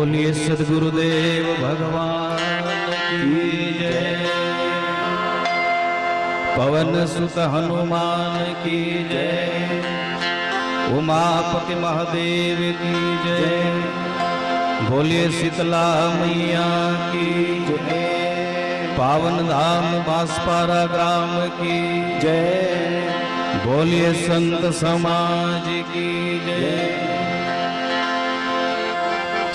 बोलिए सद्गुरुदेव भगवान की जय। पवन सुत हनुमान की जय। उमापति महादेव की जय। बोलिए शीतला मैया की जय। पावन धाम बांसपारा ग्राम की जय। बोलिए संत समाज की जय।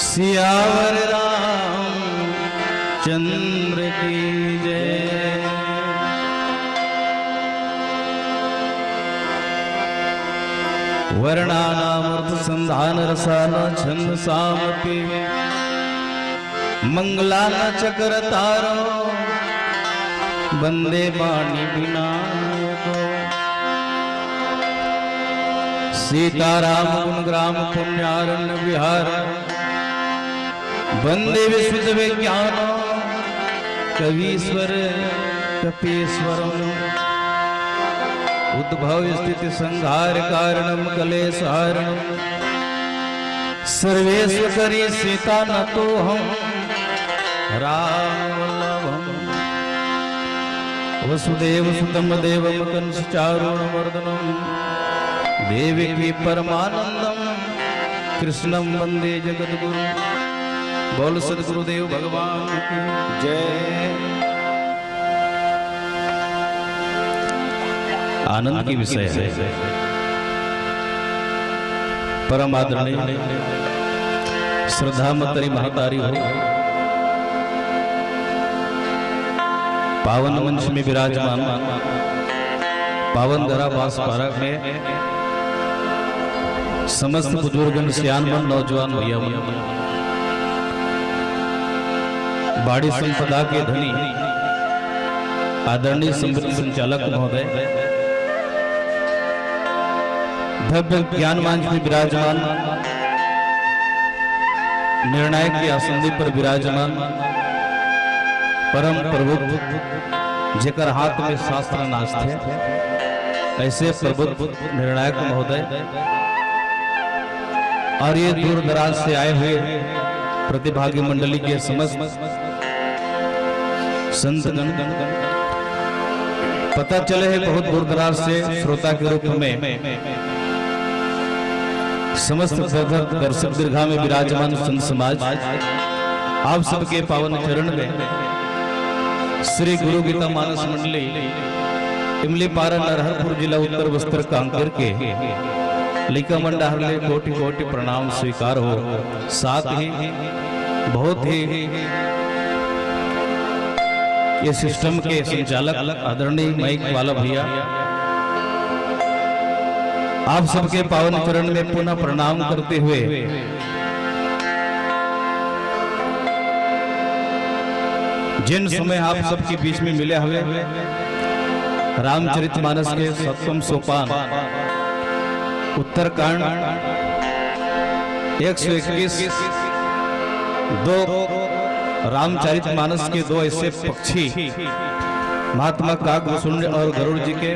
सियावर राम चंद्र की जय। वर्णानामर्थ संधान रसाना छंद सामपि मंगलाना चक्र तारो वंदे वाणी विनायको। सीताराम गुणग्राम पुण्यारण्य विहार वंदे विशुद्ध विज्ञान कवीश्वर कपीश्वर। उद्भव स्थिति संहार कारणम कलेश हारणम सर्वेश्वरी सीता न तो हम राम वल्लभम। वसुदेव सुतम देवम कंस चारुणमर्दनम देवकी परमानंदम कृष्णम वंदे जगद्गुरु। बोल सद्गुरुदेव भगवान की जय। आनंद की विषय है परम आदरणीय श्रद्धा मतरी महतारी हो पावन मंच में विराजमान पावन धरा बांसपारा में समस्त बुजुर्ग सियानमन नौजवान भैया बाड़ी संपदा के धनी आदरणीय संचालक महोदय भव्य ज्ञान मंच में विराजमान निर्णायक के आसन पर विराजमान परम प्रभु जेकर हाथ में शास्त्र नाश थे ऐसे प्रभु निर्णायक महोदय और ये दूर दराज से आए हुए प्रतिभागी मंडली के समस्त संतगण पता चले है बहुत दूर दराज से श्रोता के रूप में समस्त दर्शक दीर्घा में विराजमान संत समाज आप सबके पावन चरण में श्री गुरु गीता मानस मंडली इमली पारा नरहरपुर जिला उत्तर बस्तर कांकेर के लिका मंडा हरले कोटि कोटि प्रणाम स्वीकार हो। साथ ही बहुत ही ये सिस्टम के संचालक आदरणीय माइक वाला भैया आप सबके पावन चरण में पुनः प्रणाम करते हुए जिन समय आप सबके बीच में मिले हुए रामचरितमानस के 7वें सोपान उत्तरकांड 121 दो रामचरितमानस के दो ऐसे पक्षी महात्मा काकभूषुंड और गरुड़ जी के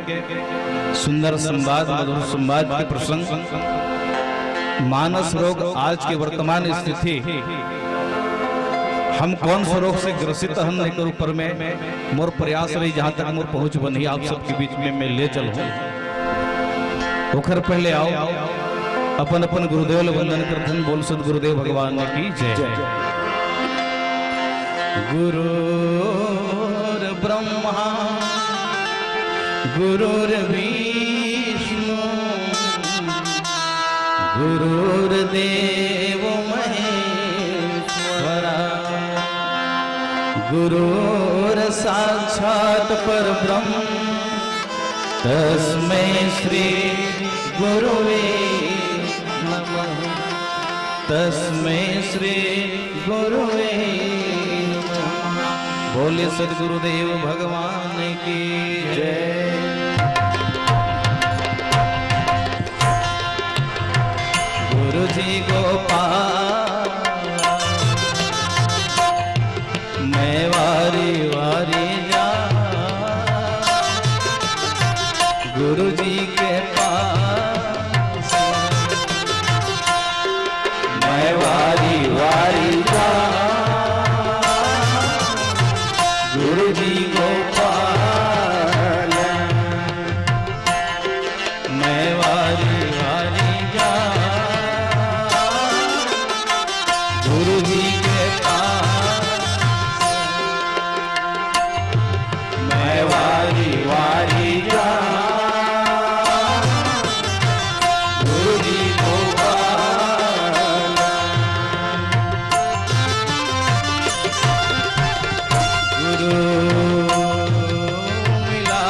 सुंदर संवाद मधुर संवाद के प्रसंग मानस रोग आज के वर्तमान स्थिति हम कौन सा रोग से ग्रसित हन नहीं कर ऊपर में मोर प्रयास रही जहां तक मोर पहुंच बनी आप सबके बीच में मैं ले चलूं। ओखर पहले आओ अपन अपन गुरुदेव वंदन करथन। बोल सद्गुरुदेव भगवान की जय। गुरुर् ब्रह्मा गुरुर्विष्णु गुरुर्देव महेश्वरा गुरुर् साक्षात् परब्रह्म तस्मै श्री गुरुवे नमः। तस्मै श्री गुरुवे नमः। बोले सद्गुरुदेव भगवान की जय। गुरु जी गोपाल मैं वारी वारी जा गुरु जी के पास मैं वारी वारी गुरु जी के पास मैं वारी वारी जाऊं, गुरु जी को पाना। गुरु मिला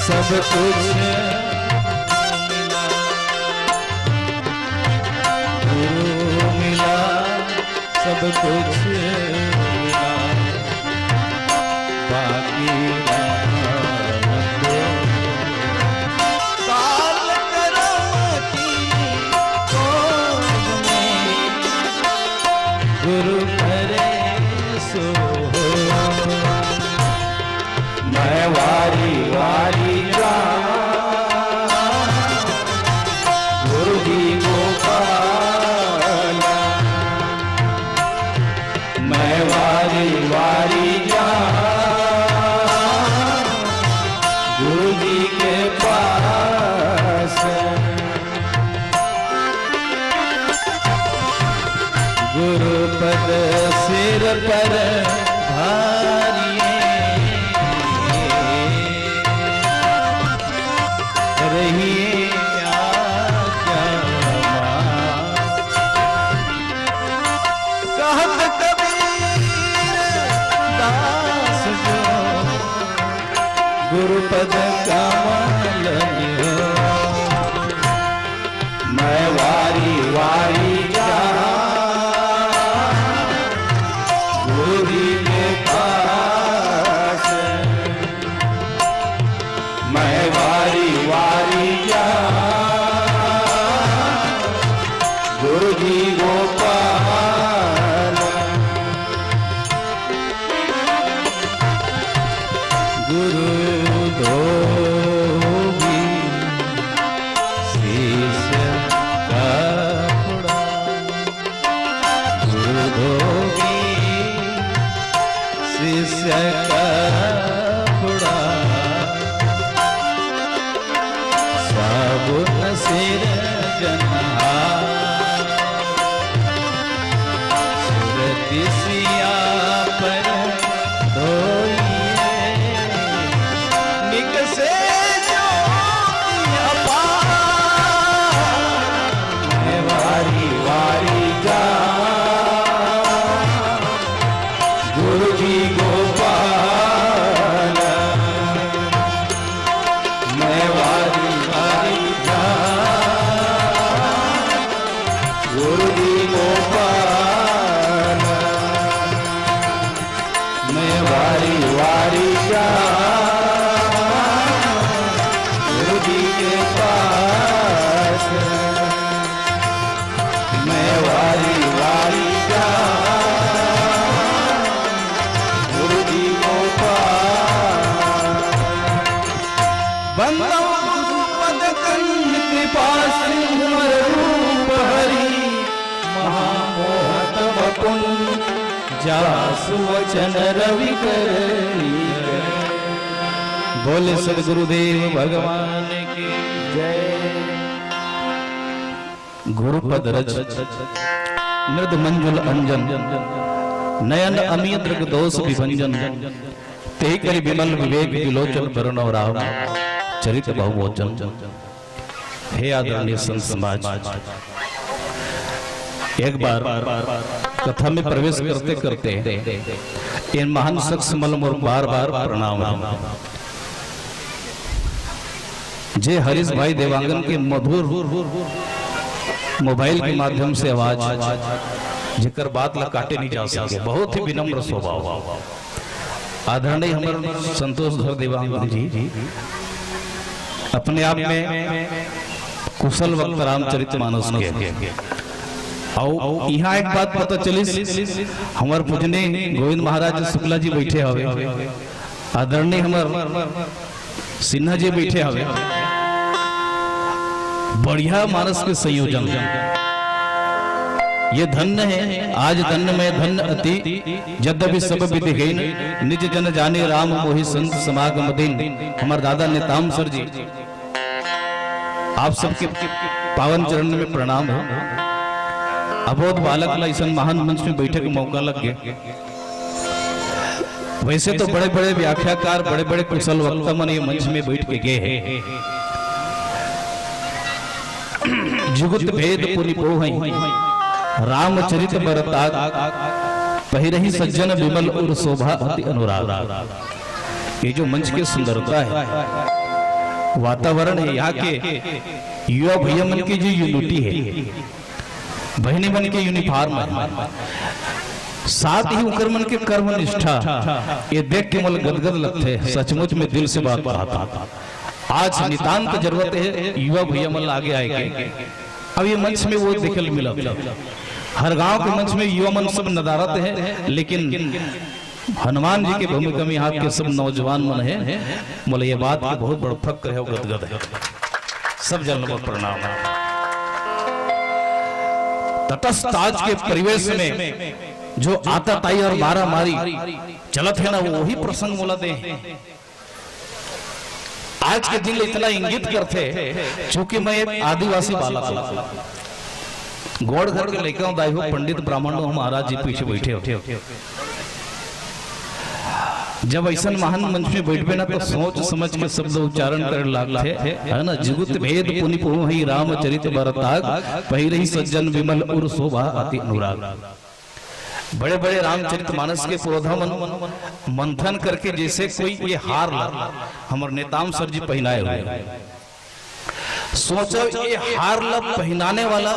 सब कुछ मिला, गुरु मिला सब कुछ मिला, बाकी काल करम की खोज में गुरु करे सो मैं वारी वारी जाऊं, गुरु जी को पाना। मैं वारी वारी जाऊं, गुरु जी के पास। गुरु पद सिर पर धारिए, रहिए आज्ञा कहत कबीर दास जो, गुरु पद कमल लियो। मैं वारी वारी जाऊं, गुरु जी के पास। मैं वारी वारी जाऊं, गुरु जी को पाना। गुरु धोबी शिष्य का पुड़ा, गुरु धोबी शिष्य का पुड़ा, साबुन सिर जनहार, सुरति सिया पर धोइए, निकसे ज्योति अपार। मैं वारी वारी जाऊं, गुरु जी को पाना। मैं वारी वारी जाऊं, गुरु जी को पाना। मैं वारी वारी जाऊं, गुरु जी के पास। मैं वारी वारी जाऊं, गुरु जी को पास। बंदो पद कंज कृपा सिंधुर रूप हरि, महामोहतम पुण्य जासु वचन रवि करी। बोले सदगुरुदेव भगवान की जय। गुरुपद रज मृद मंजुल अंजन, नयन अमीय दृग दोष विभंजन, ते करि विमल विवेक विलोचन वरुण राम, चरित बहुमोचन। हे आदरणीय संत समाज, एक बार कथा में प्रवेश करते करते इन महान शख्स मलम और बार बार प्रणाम। जे हरीश भाई देवांगन के मधुर मोबाइल के माध्यम से आवाज जेकर बात ला काटे नहीं जा सके, बहुत ही विनम्र स्वभाव। आदरणीय हमारे संतोष धर देवांगन जी अपने आप में कुशल वक्त रामचरितमानस के। और यहाँ एक बात पता चली, हमारे पूजने गोविंद महाराज शुक्ला जी बैठे हवे, आदरणीय हमार सिन्हा जी बैठे हवे। बढ़िया मानस के संयोजन, ये धन्य है आज धन्य में धन्य अति, यद्यपि सब विधिहीन निज जन जाने राम मोहि संत समागम दिन। हमारे दादा नेताम सर जी, आप सबके पावन चरण में प्रणाम है। अबोध बालक ला ऐसा महान मंच में बैठे का मौका लग गया। वैसे तो बड़े बड़े व्याख्याकार, बड़े बड़े कुशल वक्ता मन ये मंच में बैठ के गए हैं। जुगत भेद पुनि पोहई रामचरित बरताग पहिरहि सज्जन विमल और शोभा अति अनुराग। ये जो मंच की सुंदरता है, वातावरण है, यहाँ के युवा भैया मन की जो यूनिटी है, बहनी मन के यूनिफॉर्म है, साथ ही उकर मन के कर्म निष्ठा, ये देख के मन गदगद लगते है। सचमुच में दिल से बात आता। आज नितांत जरूरत है युवा भैया मन आगे आएंगे। अब ये मंच में वो देखल मिला, हर गांव के मंच में युवा मन सब नदारत है, लेकिन हनुमान जी के भूमिका में यहाँ के सब नौजवान मन है। बोले ये बात का बहुत बड़ा फक्र है, गदगद है। सब जन प्रणाम। तटस्थ आज के परिवेश में जो आताताई और मारा मारी चलत है ना, वो वही प्रसंग मोला दे। आज के दिन इतना इंगित करते, चूंकि मैं एक आदिवासी बालक हूं, गौड़ घर के लेकर हूं, दाई हो पंडित ब्राह्मण हो, महाराज जी पीछे बैठे हो। जब ऐसा महान मंच में बैठे ना, तो सोच समझ के शब्द उच्चारण कर लागते है ना। जुगत भेद पुनि पोहई रामचरित बरताग पहिरहि सज्जन विमल और शोभा अति अनुराग। बड़े बड़े रामचरित मानस के पौधा मंथन करके जैसे कोई ये हार ला हमारे नेताम सर जी पहनाए हुए। सोचो ये हार ला पहनाने वाला,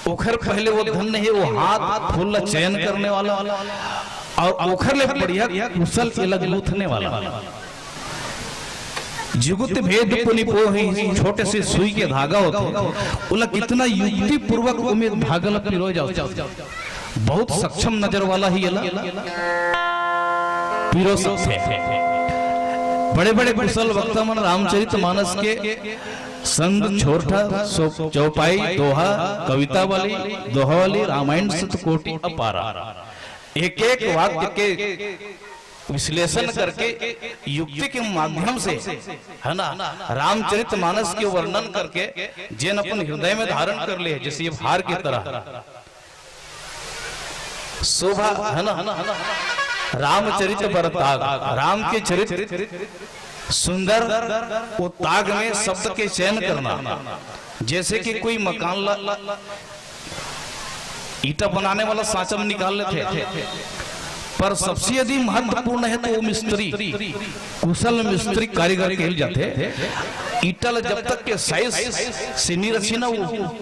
ओखर पहले वो धन है, वो हाथ फूल चयन करने वाला, और ओखर ले बढ़िया कुशल अलग लूथने वाला। जुगत भेद पुनि पोहई, छोटे से सुई के धागा होते, उला कितना युक्ति पूर्वक उम्मीद धागा ला पिरो जाओ। बहुत सक्षम नजर वाला ही पीरो सकते हैं। बड़े बड़े कुशल वक्ता मन रामचरित मानस के संग छोटा चौपाई, दोहा, कविता वाली, दोहा वाली, रामायण सतकोटि अपारा, एक एक वाक्य के विश्लेषण करके युक्ति के माध्यम से, है ना, रामचरित मानस के वर्णन करके जिन अपन हृदय में धारण कर ले, जैसे ये भार की तरह शोभा, है ना। रामचरित बरताग, राम के चरित्र सुंदर, वो ताग में शब्द के चयन करना। जैसे कि कोई मकान ईटा बनाने वाला सांचा में निकाल लेते, पर सबसे यदि महत्वपूर्ण है तो वो मिस्त्री, कुशल मिस्त्री कारीगर कहल जाते। ईटा जब तक के साइज से नहीं रखी ना, वो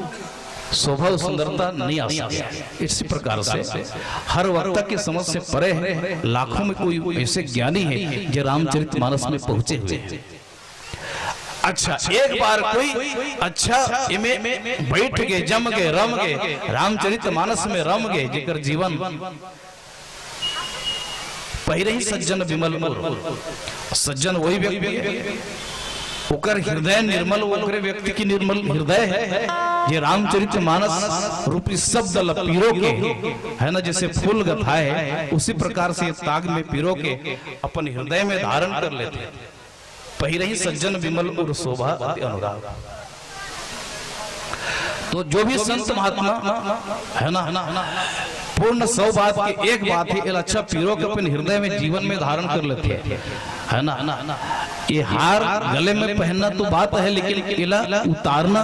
शोभा सुंदरता नहीं आ सकती। इसी प्रकार से हर वक्ता की समझ से परे है, लाखों में कोई ऐसे ज्ञानी है जो रामचरित मानस में पहुंचे हुए हैं। अच्छा, एक बार कोई अच्छा इमे बैठ गए, जम गए, रम गए, रामचरित मानस में रम गए, जेकर जीवन पहिरहि सज्जन विमल। सज्जन वही व्यक्ति है, ओकर हृदय निर्मल, ओकरे व्यक्ति की निर्मल हृदय है। ये रामचरित मानस रूपी शब्द लपीरो के, है ना, जैसे फूल गथाए, उसी प्रकार से ताग में पीरो के अपन हृदय में धारण कर लेते। पहिरहि सज्जन विमल और शोभा अति अनुराग। तो जो भी संत महात्मा, है ना, पूर्ण 100 बात की एक बात है, अच्छा पीरो के अपन हृदय में जीवन में धारण कर लेते हैं, है ना। ये हार गले में पहनना तो बात है, लेकिन इला उतारना,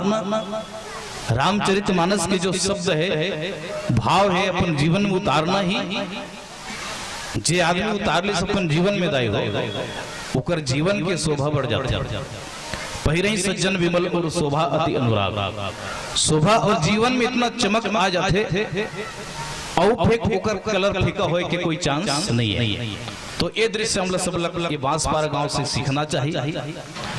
रामचरित मानस के जो शब्द है, भाव है, अपन जीवन में उतारना ही। जे आदमी उतार ले अपन जीवन में दाई हो, उकर जीवन के शोभा बढ़ जाता। पहिरहि सज्जन विमल और शोभा अति अनुराग। शोभा और जीवन में इतना चमक आ जाते, और फेंक होकर कलर फीका होए के कोई चांस नहीं है। तो ये दृश्य हम सब ये बांसपारा गांव से सीखना चाहिए।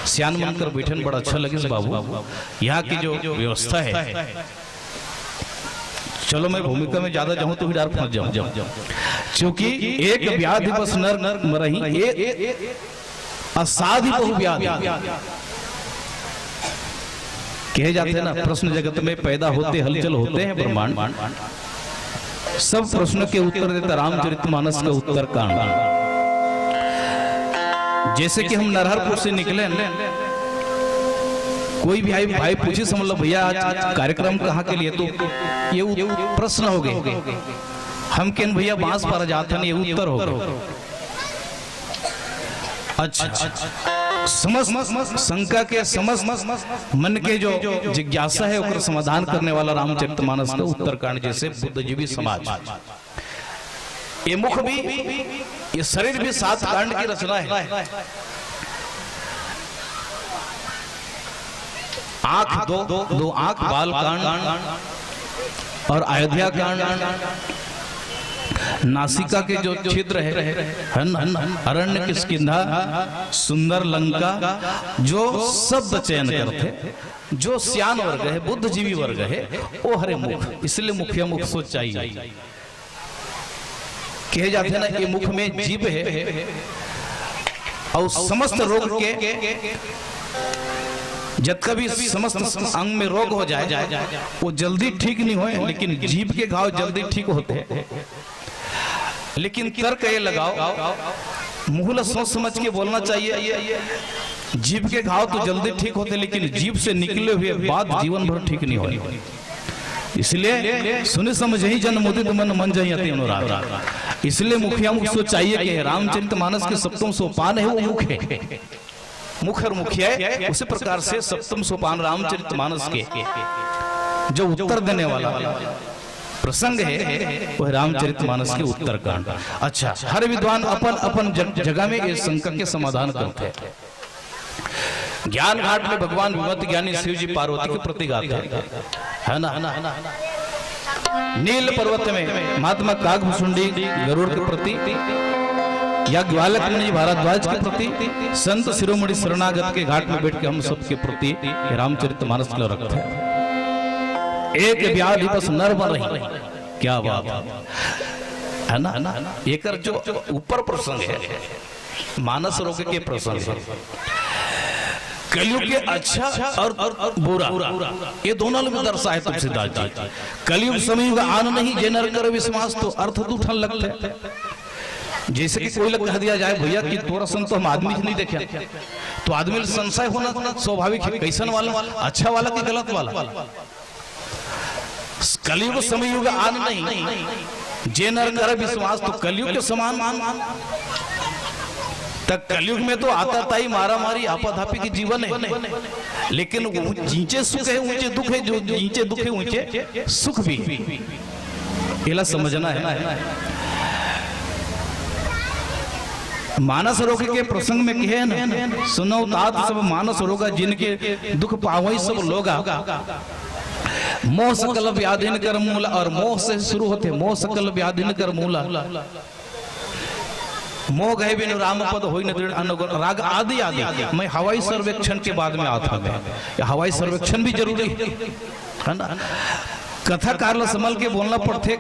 सियान मनकर बैठन बड़ा अच्छा लगे बाबू। यहाँ की जो व्यवस्था है, चलो मैं भूमिका में ज्यादा जाऊं तो भी डर फंस जाऊं, क्योंकि एक व्याधि बस नर मरही, असाधि बहु व्याधि कहे जाते हैं ना। प्रश्न जगत में पैदा होते हलचल होते हैं ब्रह्मांड, सब प्रश्नों के उत्तर देता रामचरितमानस का उत्तर कांड। जैसे कि हम नरहरपुर से निकले, कोई भी भाई पूछे समझ लो भैया आज कार्यक्रम कहाँ के लिए, तो ये प्रश्न हो गए। हम केन भैया बांस पर जाते हैं, ये उत्तर हो गए। अच्छा, समस्त शंका के समस्त मन के जो जिज्ञासा है उसका समाधान करने वाला रामचरितमानस का उत्तरकांड जैसे बुद्धिजीवी समाज। ये मुख भी, ये शरीर भी 7 कांड की रचना है। आंख दो आंख, बाल कांड और अयोध्या कांड, नासिका के जो छिद्र है, अरण्य किष्किंधा, सुंदर लंका, जो शब्द चयन करते, जो सियान वर्ग है, बुद्धिजीवी वर्ग है, वो हरे मुख, इसलिए मुखिया मुख सोच चाहिए। कहे जाते हैं ना कि मुख में जीभ है और समस्त रोग के जब कभी समस्त अंग में रोग हो जाए वो जल्दी ठीक नहीं होए, लेकिन जीभ के घाव जल्दी ठीक होते हैं। लेकिन तर्क ये लगाओ, मुंह सोच समझ के बोलना चाहिए। जीभ के घाव तो जल्दी ठीक होते, लेकिन जीभ से निकले हुए बात जीवन भर ठीक नहीं होती। इसलिए सुने समझ ही जन मुदित मन मन जही अति अनुराग। इसलिए मुखिया मुख सोच चाहिए कि रामचरितमानस के सप्तम सोपान है वो मुख है, मुख और मुखिया है। उसी प्रकार से सप्तम सोपान रामचरितमानस के जो उत्तर देने वाला प्रसंग है वह रामचरितमानस के उत्तरकांड। अच्छा, हर विद्वान अपन अपन जगह में इस शंका के समाधान करते हैं। ज्ञान घाट में भगवान विमत ज्ञानी शिव जी पार्वती के प्रति गाते हैं, है ना। नील पर्वत में महात्मा काकभुसुंडी गरुड़ के प्रति, या ग्वालक मुनि भारद्वाज के प्रति, संत शिरोमणि शरणागत के घाट में बैठ के हम सबके प्रति रामचरितमानस को रखते हैं। एक व्याधि बस नर बन रही, क्या बात है ना। एक जो ऊपर प्रसंग है मानस रोग के प्रसंग है, कलयुग के अच्छा और बुरा, ये दोनों में दर्शाए तुलसीदास जी। कलयुग समय आन नहीं जे नर कर विश्वास, तो अर्थ दूठन लगते। जैसे कि कोई लग कह दिया जाए भैया कि तोरा सन तो हम आदमी नहीं देखे, तो आदमी संशय होना स्वाभाविक है, कैसन वाला, अच्छा वाला कि गलत वाला। कलयुग समयुग आन नहीं जे नर कर विश्वास, तो कलयुग के समान तक कलयुग में तो आता ताई मारा मारी आपाधापी की जीवन है, लेकिन नीचे सुख है ऊंचे दुख है, जो नीचे दुख है ऊंचे सुख भी, इला समझना है। मानस रोग के प्रसंग में कहे ना, सुनो तात सब मानस रोगा, जिनके दुख पावई सब लोगा। मोह सकल व्याधिन कर मूला, और मोह से शुरू होते, मोह सकल व्याधिन कर मूला। मोह गए बिनु राम पद होई न दृढ़ अनुगुण, राग आदि आदि। मैं हवाई सर्वेक्षण के बाद में आता हूं, हवाई सर्वेक्षण भी जरूरी है ना। कथा कारल संभल के बोलना पड़ते।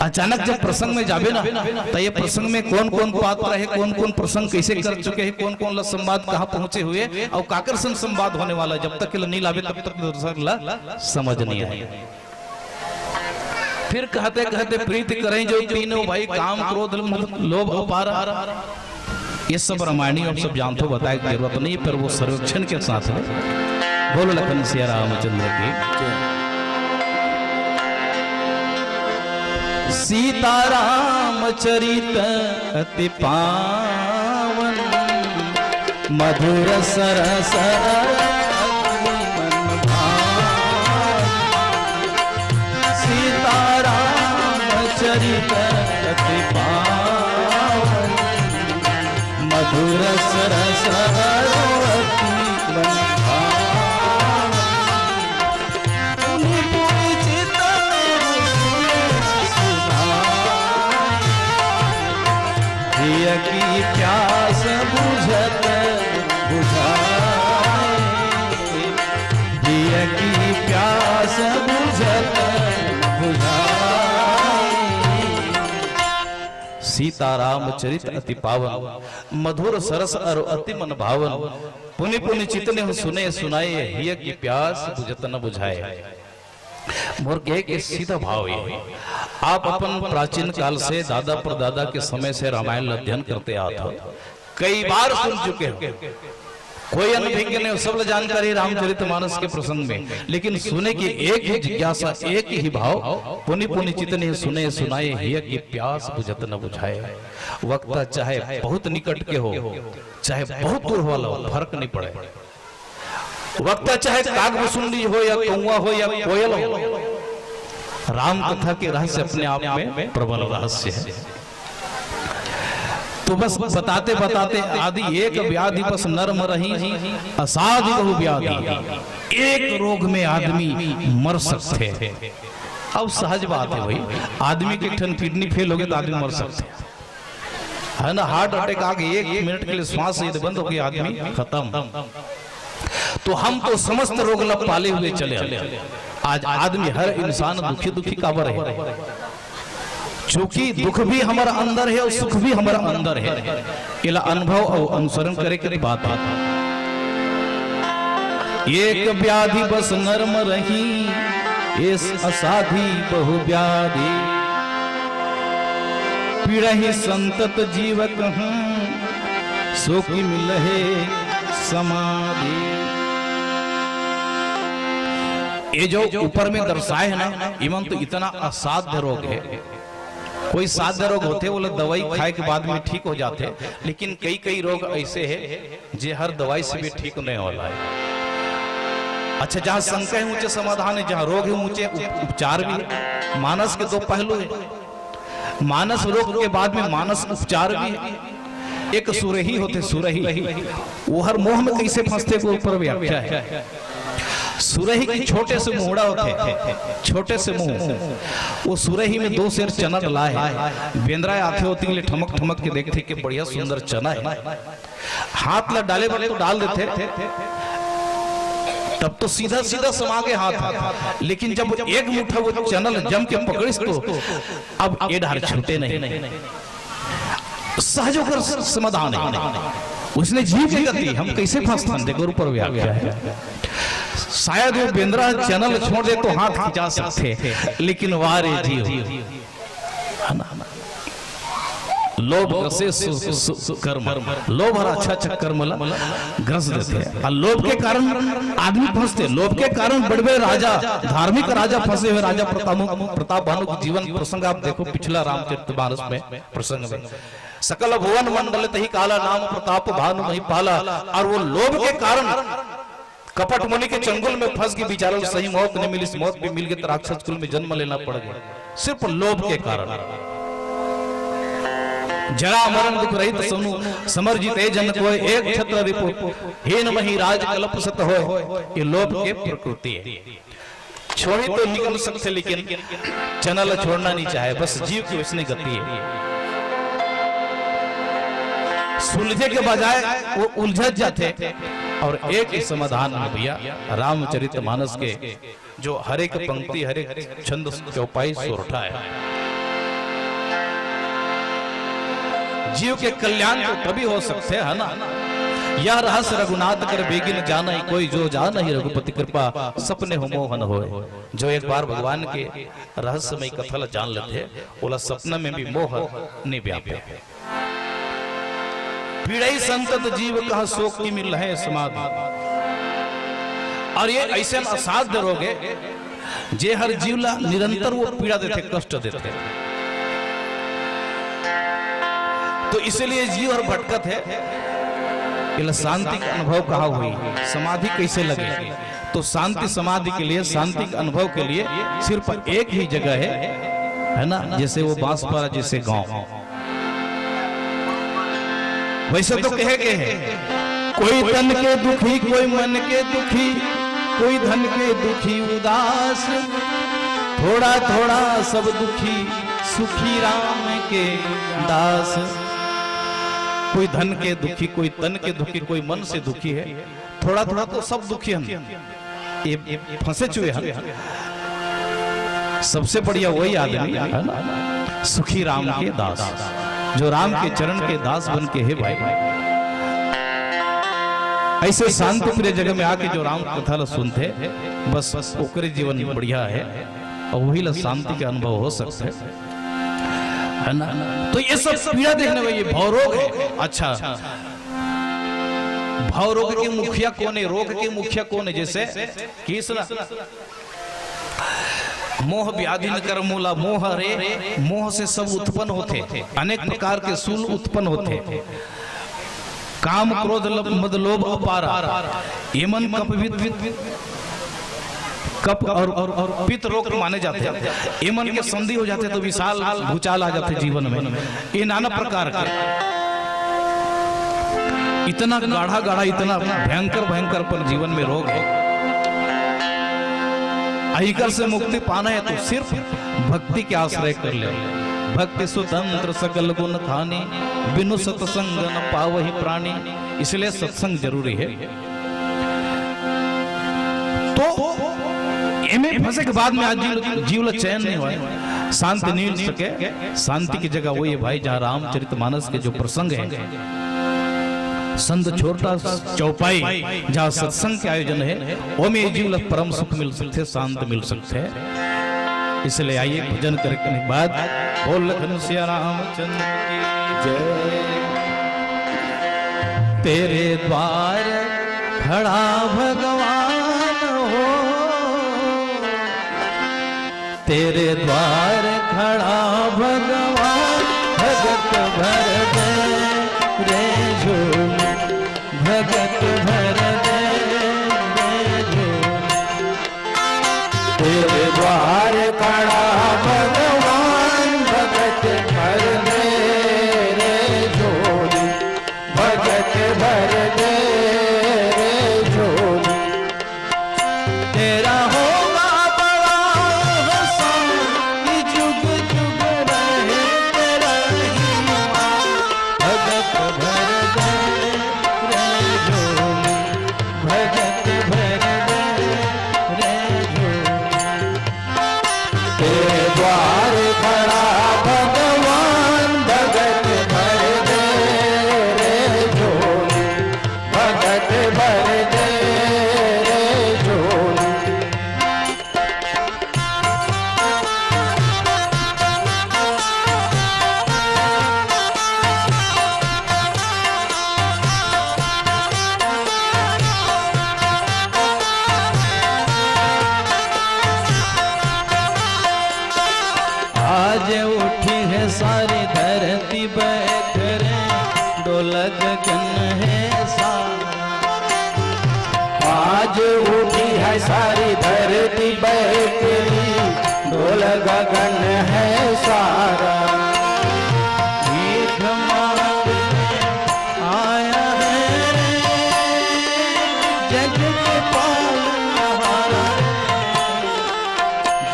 अचानक जब प्रसंग में जाबे ना, तो ये प्रसंग में कौन कौन पात्र है, कौन कौन प्रसंग कैसे कर चुके हैं, कौन कौन संवाद कहाँ पहुंचे हुए, और काकर संग संवाद होने वाला, जब तक नहीं लावे तब तक दूसरा समझ नहीं आए। फिर कहते कहते प्रीति करें जो तीनों भाई, काम क्रोध लोभ अपार, ये सब रामायणी हम सब जानते हो, बताए की जरूरत नहीं, पर वो सर्वेक्षण के साथ है। बोलो लखन सिया रामचंद्र की। सीताराम चरित अति पावन, मधुर सरस चरित अति पावन, मधुर सरस अति बंधावन। चित प्रिय की प्यास बुझत बुझाए, प्रिय की प्यास बुझत बुझाए। सीताराम चरित अति पावन, मधुर सरस और अति मन भावन। पुनि पुनि चितने सुने सुनाए, हिय की प्यास बुझत न बुझाए। मोर के सीधा भाव है। आप अपन प्राचीन काल से दादा परदादा के समय से रामायण अध्ययन करते आते हो, कई बार सुन चुके हो, कोई अनुभव नहीं, सब जानकारी रामचरितमानस के प्रसंग में, लेकिन सुने की एक ही जिज्ञासा, एक ही भाव, पुनि पुनि चितने सुने सुनाए हिय की प्यास बुझत न बुझाए। वक्ता चाहे बहुत निकट के हो, चाहे बहुत दूर वाला हो, फर्क नहीं पड़े। वक्ता चाहे कागभूषुंडी हो या कौवा हो या कोयल हो, राम कथा के रहस्य अपने आप में प्रबल रहस्य है। तो बस बताते बताते आदि एक व्याधि बस नर्म रही असाध्य बहु व्याधि, एक रोग में आदमी मर सकते हैं। अब सहज बात है भाई, आदमी के ठन किडनी फेल हो गए तो आदमी मर सकते है ना। हार्ट अटैक आ गई, 1 मिनट के लिए श्वास यदि बंद हो गई आदमी खत्म। तो हम तो समस्त रोग लब पाले हुए चले। आज आदमी हर इंसान दुखी दुखी काबर है, चूंकि दुख भी हमारा अंदर है और सुख भी हमारा अंदर है। इला अनुभव और अनुसरण करे के बात एक व्याधि बस नर्म रही इस असाधी बहु व्याधि, पीड़ही संतत जीवक सो की मिलहे समाधि। ये जो ऊपर में दर्शाए है ना, इवन तो इतना असाध्य रोग है। कोई साध्य रोग होते वो लोग दवाई खाए के बाद में ठीक हो जाते, लेकिन कई कई रोग ऐसे हैं जो हर दवाई से भी ठीक नहीं हो रहा है। अच्छा, जहाँ शंका है ऊंचे समाधान है, जहाँ रोग है ऊंचे उपचार भी है। मानस के 2 पहलू है, मानस रोग के बाद में मानस उपचार भी है। एक सुरही होते, सुरही वो हर मोह में कैसे फंसते को ऊपर व्याख्या है। सुरही के छोटे से मुहड़ा होते, छोटे से मुंह, वो सुरही में 2 सेर चना डला है। बेंद्राए आते होती ले ठमक ठमक के देखते कि बढ़िया सुंदर चना है, हाथ ला डाले वाले तो डाल देते, तब तो सीधा सीधा समा के हाथ। लेकिन जब एक मुट्ठा वो चनल जम के पकड़िस तो अब ये डाल छूटे नहीं। सहज होकर समाधान है, उसने जीव की गति हम कैसे फंसते, देखो ऊपर व्याख्या है। शायद वो बेंद्रा चैनल छोड़ दे तो हाथ खिंचा सकते, लेकिन वारे जीव लोभ ग्रसे कर्म, लोभ हर अच्छा अच्छा कर्म ग्रस देते हैं और लोभ के कारण आदमी फंसते। लोभ के कारण बड़े बड़े राजा, धार्मिक राजा फंसे हुए। राजा प्रताप भानु के जीवन प्रसंग आप देखो, पिछला रामचरितमानस में प्रसंग में, सकल भुवन मंडल तही काला नाम प्रताप भानु नहीं पाला। और वो लोभ के कारण कपट मुनि के चंगुल में फंस के बेचारा सही मौत नहीं मिली, मौत भी मिल गई तो राक्षस कुल में जन्म लेना पड़ गया, सिर्फ लोभ के कारण। जरा मरण दुख रहित सुनु समर जीते जन कोय, एक छत्र रिपु हीन मही राज कल्प सत होय। ये लोभ के प्रकृति है। छोड़ी तो निकल सकते, लेकिन चैनल छोड़ना नहीं चाहे, बस जीव की उसने गति है। सुलझे के बजाय वो उलझ जाते। और एक ही समाधान में भैया रामचरितमानस के जो हर एक पंक्ति, हर एक छंद चौपाई सोरठा है। जीव के कल्याण तो तभी हो सकते है ना। यह रहस्य रघुनाथ कर बेगिन जाना, कोई जो जान ही रघुपति कृपा सपने हो मोहन होए। जो एक बार भगवान के रहस्यमय कथा जान लेते, बोला सपना में भी मोह नहीं व्यापे। पीड़ई संतत जीव कहा शोक की मिल है समाधि। और ये ऐसे असाध्य रोग है जे हर जीवला निरंतर वो पीड़ा देते, कष्ट देते। तो इसलिए जीव हर भटकत है। शांति का अनुभव कहाँ हुई, समाधि कैसे लगे? तो शांति समाधि के लिए, शांति के अनुभव के लिए सिर्फ एक ही जगह है ना, जैसे वो बांसपारा जैसे गांव। वैसे तो कहे के है, कोई तन के दुखी, कोई मन के दुखी, कोई धन के दुखी उदास, थोड़ा थोड़ा सब दुखी, सुखी राम के दास। कोई धन के दुखी, कोई तन के दुखी, कोई मन से दुखी है, थोड़ा थोड़ा तो सब दुखी हम, ये फंसे चुके हैं। सबसे बढ़िया वही आदमी है ना, सुखी राम के दास, जो राम के चरण के दास बन के है भाई। ऐसे शांति प्रिय जगह में आके जो राम कथा सुनते, बस ओकरे जीवन बढ़िया है और वही ला शांति के अनुभव हो सकते है ना। तो ये सब पीड़ा देखने में ये भवरोग है। अच्छा, भाव रोग के मुखिया कौन है, रोग के मुखिया कौन है? जैसे किसला मोह व्याधि न कर मूला, मोह रे मोह से सब उत्पन्न होते, अनेक प्रकार के सूल उत्पन्न होते, काम क्रोध मद लोभ अपारा, यमन कप और पित्त रोग माने जाते हैं। यमन के संधि हो जाते तो विशाल भूचाल आ जाते जीवन में। ये नाना प्रकार के इतना गाढ़ा गाढ़ा इतना भयंकर भयंकर पर जीवन में रोग है। अहिकर से मुक्ति पाना है तो सिर्फ भक्ति के आश्रय कर ले। भक्ति स्वतंत्र सकल गुण थानी, बिनु सत्संग न पावहि प्राणी। इसलिए सत्संग जरूरी है। तो इनमें फंसे के बाद में आज जीव चैन नहीं हुआ, शांति नहीं मिल सके। शांति की जगह वही है भाई जहाँ रामचरितमानस के जो प्रसंग है, संत छोटा चौपाई जहाँ सत्संग के आयोजन है, वो में जीव परम सुख मिल सकते, शांत मिल सकते हैं। इसलिए आइए भजन करने के बाद बोल लखन सिया रामचंद्र की जय। तेरे द्वार खड़ा भगवान हो, तेरे द्वार खड़ा भगवान, भगत भर दे रे झोली, भगत भर दे रे झोली। तेरे द्वार खड़ा भगवान, भगत भर दे रे झोली, भगत भर दे रे झोली। तेरा होगा बड़ा हसन कि जुग जुग रहे तेरा ही मान, भगत भर दे रे झोली, भगत भर दे रे झोली। तेरे द्वार खड़ा भगवान, भगत भर दे रे झोली, भगत भर दे रे झोली। आज उठी है सारी धरती बैठरे, डोलक गगन है सारा। आज उठी है सारी धरती बैठरी, डोलक गगन है सारा। भीख मांगने आया है जग के पालनहारा,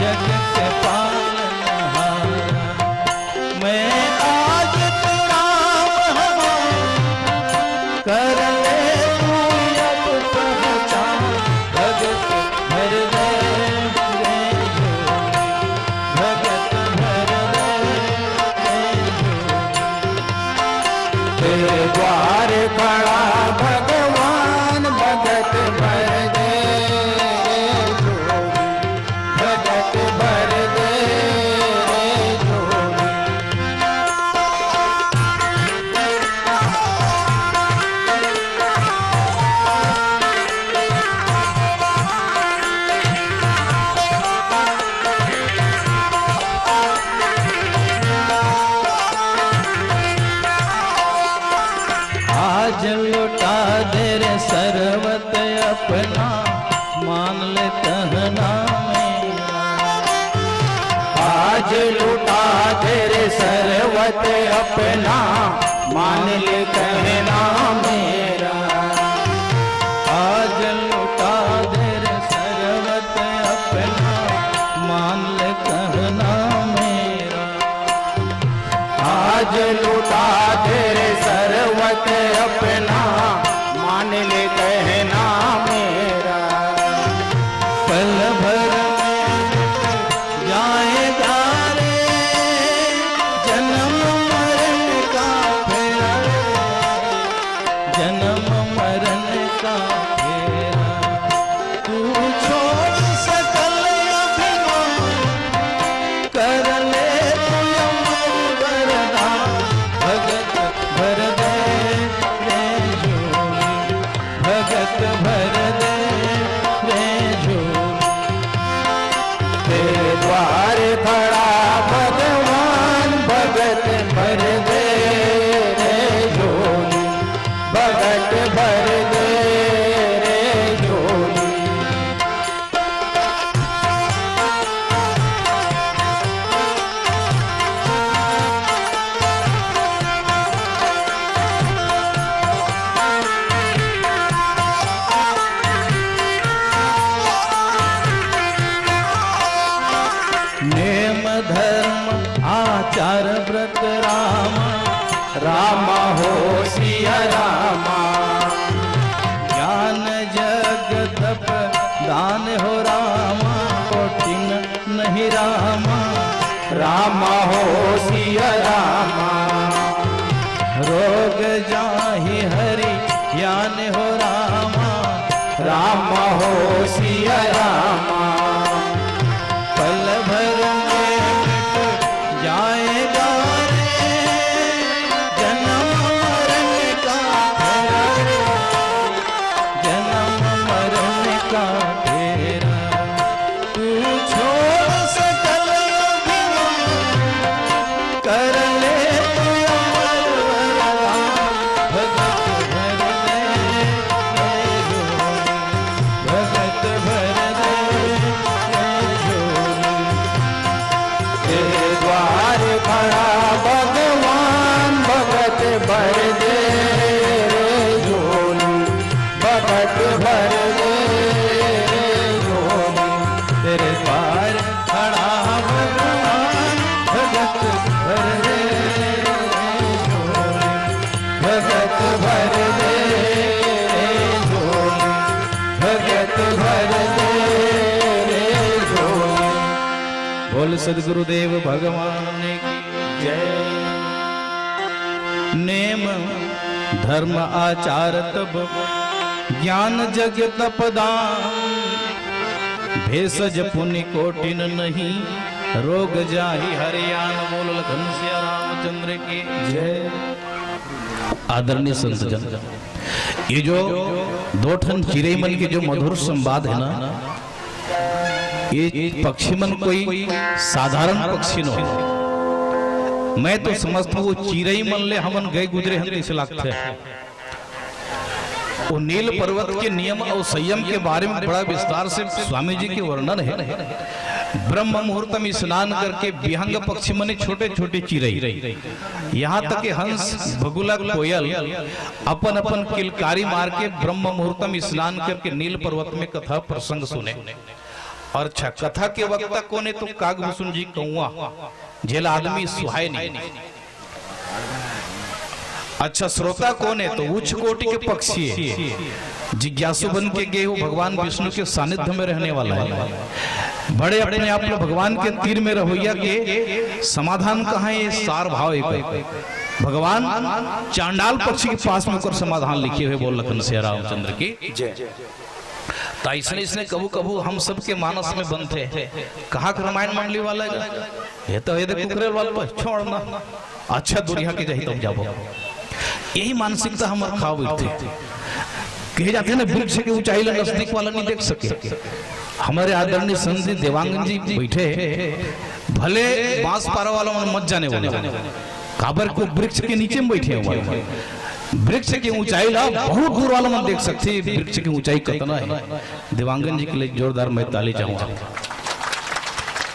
जग के पालनहारा। मैं आज तेरा कर ले तू अब पहचान, भगत भर दे रे झोली, भगत भर दे रे झोली। तेरे द्वार खड़ा भगवान, भगत भर दे रे झोली, भगत भर दे रे झोली। आज लुटा दे रे सर्वत अपना, मान ले कहना मेरा। आज लुटा दे रे सर्वत अपना, मान ले कहना मेरा। आज लुटा दे रे सर्वत अपना, मान ले कहना मेरा। आज लुटा दे रे सर्वत अपना, मान ले कहना मेरा। पल भर में जाएगा रे जन्म मरण का फेरा, जन्म मरण का फेरा। तू छोड़ सकल अभिमान, कर ले तू अमर वरदान, भगत भर दे रे आचार व्रत रामा, रामा हो सिया रामा। ज्ञान जग तप दान हो रामा, कोटिन नहीं रामा, रामा हो सिया रामा। रोग जाहि हरि ज्ञान हो रामा, रामा हो सिया रामा। पल भर में मिट जाएगा रे जन्म मरण का फेरा, जन्म मरण का फेरा। तू छोड़ सकल कर ले भर दे झोली, भगत भर दे झोली। तेरे द्वार खड़ा भगवान, भगत भर दे झोली, भगत भर दे झोली, भगत भर दे झोली। बोल सद्गुरुदेव भगवान की जय। नेम धर्म आचार तब ज्ञान जग तपदान, भेषज पुण्य कोटिन नहीं, रोग जाहि हरियान। बोल घनश्याम रामचंद्र की जय। आदरणीय संतजन, ये जो दो ठन चिड़ै मन के जो मधुर संवाद है ना, ये पक्षी मन कोई साधारण पक्षी न हो। मैं तो समझता हूँ वो चिड़ै मन ले हमन गए गुजरे हम इस लगते हैं। वो नील पर्वत के नियम और संयम के बारे में बड़ा विस्तार से स्वामी जी के वर्णन है। ब्रह्म मुहूर्त में स्नान करके विहंग पक्षी मने छोटे छोटे चिड़ै, यहाँ तक कि हंस बगुला कोयल अपन अपन किलकारी मार के ब्रह्म मुहूर्त में स्नान करके नील पर्वत में कथा प्रसंग सुने। और कथा के वक्ता कौन है तो कागभूषण जी कौआ, जेल आदमी सुहाय नहीं। अच्छा श्रोता कौन है तो उच्च कोटि के पक्षी है, जिज्ञासु बन के गए हो भगवान विष्णु के सानिध्य में रहने वाला है। बड़े अपने आप में भगवान के तीर में रहोइया के समाधान कहाँ है, सार भाव एक भगवान चांडाल पक्षी के पास में कर समाधान लिखे हुए। बोल घनश्याम रामचंद्र की जय। तो इसने कबू कबू हम सबके मानस में बनते हैं। कहा रामायण मंडली वाला ये तो ये कुकरेल वाला छोड़ना, अच्छा दुनिया के जाही तब जाबो। यही मानसिकता हम खा बैठे। कहे जाते हैं ना वृक्ष की ऊंचाई ला नजदीक वाला नहीं देख सके। हमारे आदरणीय संत देवांगन जी बैठे, भले बांस पारा वाला मत जाने वाले, काबर को वृक्ष के नीचे में बैठे हुए। वृक्ष की ऊंचाई ला बहुत दूर वाला मन देख सकते। वृक्ष की ऊंचाई कितना है। देवांगन जी के लिए जोरदार मैं ताली चाहूंगा।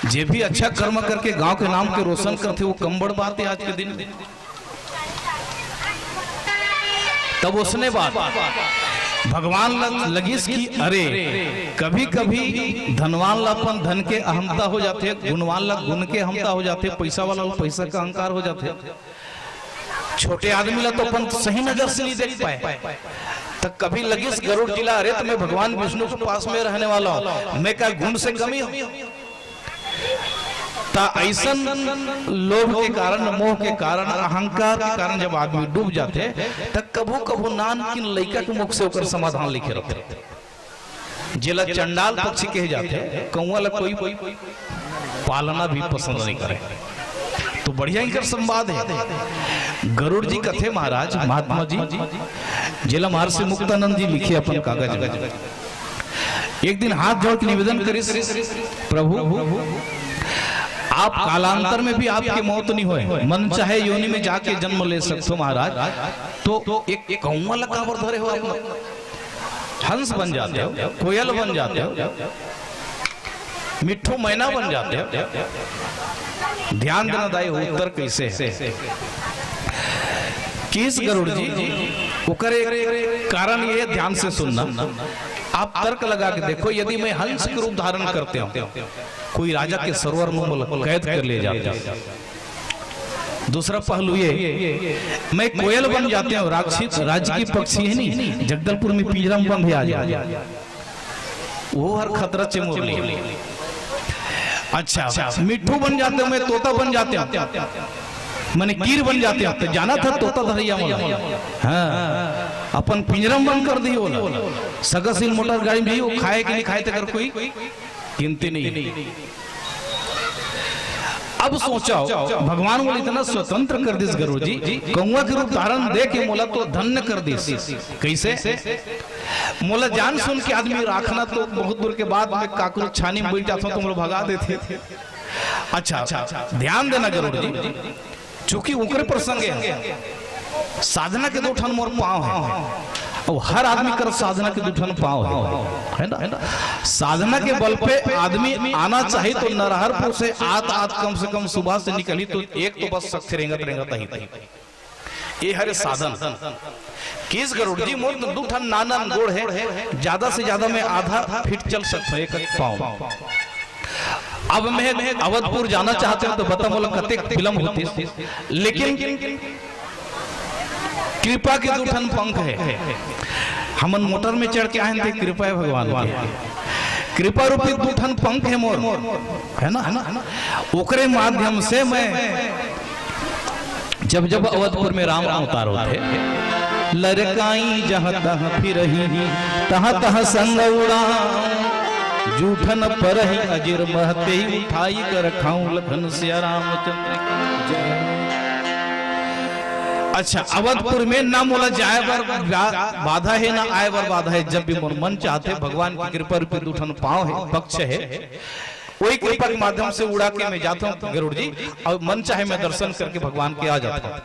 जे भी अच्छा कर्म करके गांव के नाम के रोशन करते वो कम बड़ बात है आज के दिन। तब उसने बात भगवान लगी की, अरे कभी कभी धनवान ला अपन धन के अहमता हो जाते, गुणवान ला गुण के अहमता हो जाते, पैसा वाला पैसा का अहंकार हो जाते। छोटे आदमी ला तो अपन सही नजर से नहीं देख पाए। तब कभी लगिस गरुड़ जिला, अरे तो मैं भगवान विष्णु के पास में रहने वाला हूं, मैं क्या गुण से कमी हूं। ऐसा लोभ के कारण, मोह के कारण, अहंकार के कारण जब आदमी डूब जाते तब कभू कभू नान किन लड़का के मुख से होकर समाधान लिखे रहते। जिला चंडाल पक्षी कहे जाते, कौआ ला कोई पालना भी पसंद नहीं करे। तो बढ़िया ही कर संवाद है। गरुड़ जी कथे महाराज महात्मा जी जिला महर्षि मुक्तानंद जी लिखे अपन कागज में। एक दिन हाथ जोड़ के निवेदन करी, प्रभु आप कालांतर में भी आपकी मौत नहीं होए, मन चाहे योनि में जाके जन्म ले सकते हो महाराज। तो एक कौआ लकावर धरे हो, हंस बन जाते हो, कोयल बन जाते हो, मिट्ठू मैना बन जाते हो। ध्यान देना दाई हो उत्तर कैसे है। किस गरुड़ जी ओकर कारण ये ध्यान से सुनना। आप तर्क लगा के देखो, यदि मैं हंस के रूप धारण करते हूं, कोई राजा के सरोवर में कैद कर ले जाते, दूसरा पहलू ये, मैं कोयल बन जाते हैं, राज्य की पक्षी है नहीं, जगदलपुर में पिंजरा में बंद आ जाए, वो हर खतरा से मुरली। अच्छा मिट्ठू बन जाते हो, मैं तोता बन जाते हो, मैंने कीर बन जाते हो, तो जाना था तोता धरिया में। हाँ अपन पिंजरा में बंद कर दिए, सगसिल मोटर गाड़ी में वो खाए कि नहीं खाए तो कर कोई गिनती नहीं। अब सोचो भगवान बोले इतना स्वतंत्र कर दिस गुरु जी, कौआ के रूप धारण दे के मोला तो धन्य कर दिस। कैसे मोला जान सुन के आदमी राखना तो बहुत दूर के बाद में काकरू छानी में बैठ जाता तो मोला भगा देते। अच्छा ध्यान देना गुरु जी, चूंकि उकरे प्रसंग है, साधना के दो ठन मोर पाँव है, और हर आदमी कर साधना के दुठन पाँव है ना। साधना के बल पे आदमी आना चाहिए तो नरहरपुर से आत कम से कम सुबह से निकली तो एक तो बस सख्त रेंगत ही ये हरे साधन। किस गरुड़ जी मोर दुठन नाना गोड़ है, ज्यादा से ज्यादा मैं आधा फीट चल सकता हूँ एक पाँव। अब मैं अवधपुर जाना चाहते हो तो बता बोला कते विलम्ब होती, लेकिन कृपा के दुठन पंख है, हमन मोटर में चढ़ के आए थे, कृपा है भगवान की, कृपा रूपी दुठन पंख है मोर, है ना। ओकरे माध्यम से मैं जब जब अवधपुर में राम अवतार होते, लड़काई जहाँ तहाँ फिरही तहाँ तहाँ संग उड़ा, जूठन पर ही अजिर महते ही उठाई कर खाऊं लखन सिया रामचंद्र। अच्छा अवधपुर में ना मोला जाए बर बाधा है ना आए बर बाधा है, जब भी मन चाहते भगवान की कृपा रूपी दुठन पाँव है, पक्ष है, वही कृपा के माध्यम से उड़ा के मैं जाता हूँ गरुड़ जी, और मन चाहे मैं दर्शन करके भगवान के आ जाता हूँ।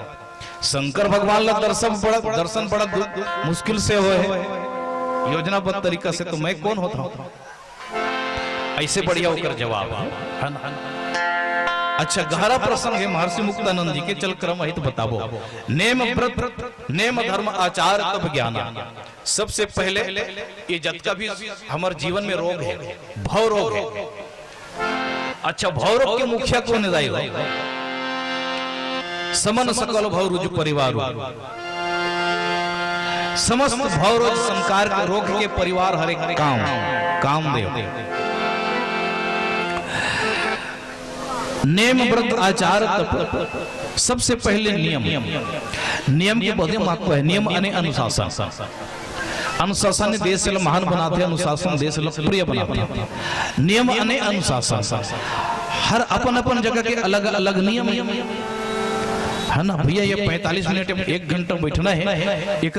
शंकर भगवान ला दर्शन बड़ा मुश्किल से हो है, योजनाबद्ध तरीका से, तो मैं कौन होता हूँ, ऐसे बढ़िया होकर जवाब है ना। अच्छा गहरा प्रसंग है महर्षि मुक्तानंद जी के, चल क्रम हित बताबो। नेम व्रत नेम धर्म आचार तब ज्ञाना। सबसे पहले ये जतका भी हमारे जीवन में रोग है, भव रोग है। अच्छा भव रोग के मुखिया कौन है? समन सकल भव रुजु परिवार, समस्त भव रोग संकार के रोग के परिवार हरे कामदेव। नेम व्रत आचार तप, सबसे पहले नियम के बहुत महत्व है। नियम अने अनुशासन, अनुशासन ने देश से महान बनाते, अनुशासन देश से प्रिय बनाते। नियम अने अनुशासन, हर अपन अपन जगह के अलग अलग नियम है ना भैया। ये 45 मिनट 1 घंटा बैठना है, एक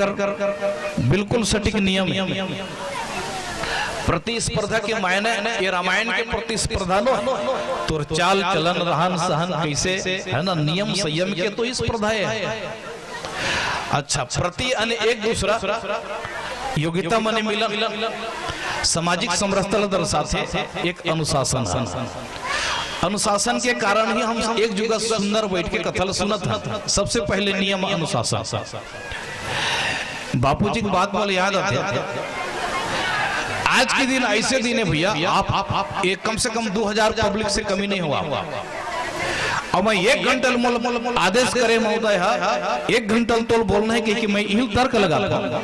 बिल्कुल सटीक नियम। प्रतिस्पर्धा के मायने ये रामायण के प्रतिस्पर्धा नो, तो चाल चलन रहन सहन कैसे है ना, नियम संयम के तो इस स्पर्धा है। अच्छा प्रति अने एक दूसरा योग्यता मने मिलन, सामाजिक समरसता दर्शाते एक अनुशासन। अनुशासन के कारण ही हम एक जगह सुंदर बैठ के कथल सुनत था। सबसे पहले नियम अनुशासन। बापूजी की बात बोले याद आते, आज के दिन ऐसे दिन है भैया, आप एक कम से कम 2000 पब्लिक से कमी नहीं हुआ। और मैं 1 घंटा आदेश करे महोदय, 1 घंटा तो बोलना है कि मैं यही तर्क लगाता हूँ।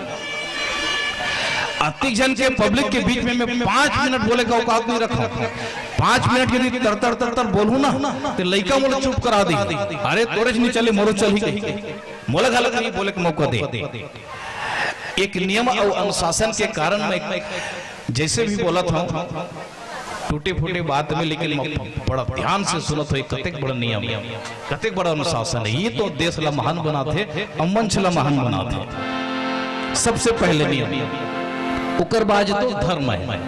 अति जन के पब्लिक के बीच में मैं 5 मिनट बोले का औकात नहीं रखा। 5 मिनट यदि तर बोलूं ना तो लड़का मोला चुप करा दी, अरे तोरे नहीं चले मोरो चल ही गई, मोला गलत नहीं बोले का मौका दे। एक नियम और अनुशासन के कारण मैं जैसे भी बोला था टूटे फूटे बात में, लेकिन बड़ा ध्यान से सुना था। कतेक बड़ा नियम, कतेक बड़ा अनुशासन है। ये तो देश ला महान बनाते, अमंच ला महान बनाते। सबसे पहले नियम, उकर बाज तो धर्म है।